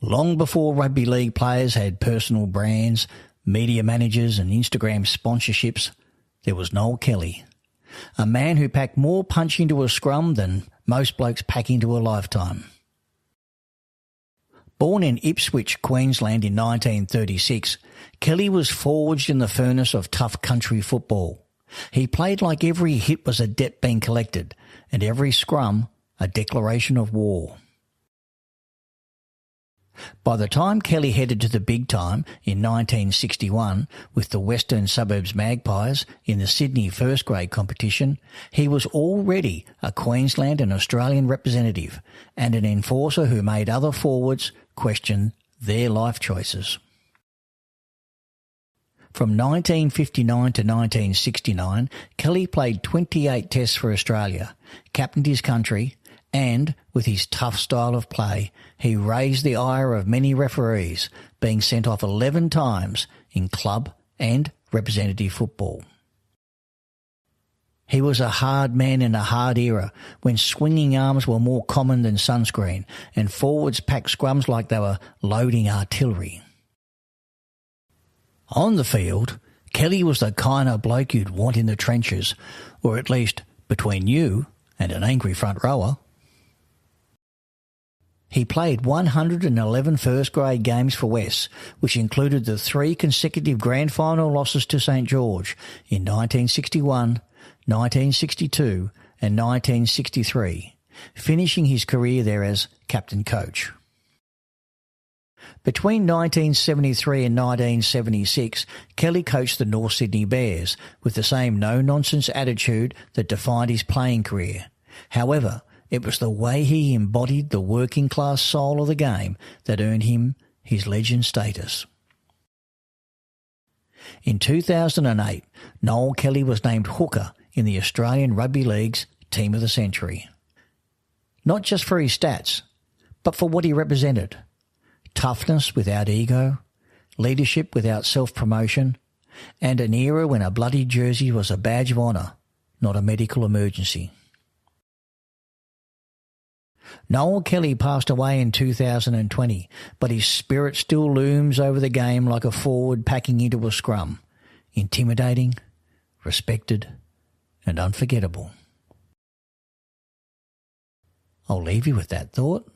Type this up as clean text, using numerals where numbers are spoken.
Long before rugby league players had personal brands, media managers and Instagram sponsorships, there was Noel Kelly, a man who packed more punch into a scrum than most blokes pack into a lifetime. Born in Ipswich, Queensland in 1936, Kelly was forged in the furnace of tough country football. He played like every hit was a debt being collected and every scrum a declaration of war. By the time Kelly headed to the big time in 1961 with the Western Suburbs Magpies in the Sydney first grade competition, he was already a Queensland and Australian representative and an enforcer who made other forwards question their life choices. From 1959 to 1969, Kelly played 28 tests for Australia, captained his country, and, with his tough style of play, he raised the ire of many referees, being sent off 11 times in club and representative football. He was a hard man in a hard era when swinging arms were more common than sunscreen and forwards packed scrums like they were loading artillery. On the field, Kelly was the kind of bloke you'd want in the trenches, or at least between you and an angry front rower. He played 111 first-grade games for West, which included the 3 consecutive grand final losses to St George in 1961, 1962 and 1963, finishing his career there as captain-coach. Between 1973 and 1976, Kelly coached the North Sydney Bears with the same no-nonsense attitude that defined his playing career. However, it was the way he embodied the working-class soul of the game that earned him his legend status. In 2008, Noel Kelly was named hooker in the Australian Rugby League's Team of the Century. Not just for his stats, but for what he represented. Toughness without ego, leadership without self-promotion, and an era when a bloody jersey was a badge of honour, not a medical emergency. Noel Kelly passed away in 2020, but his spirit still looms over the game like a forward packing into a scrum, intimidating, respected, and unforgettable. I'll leave you with that thought.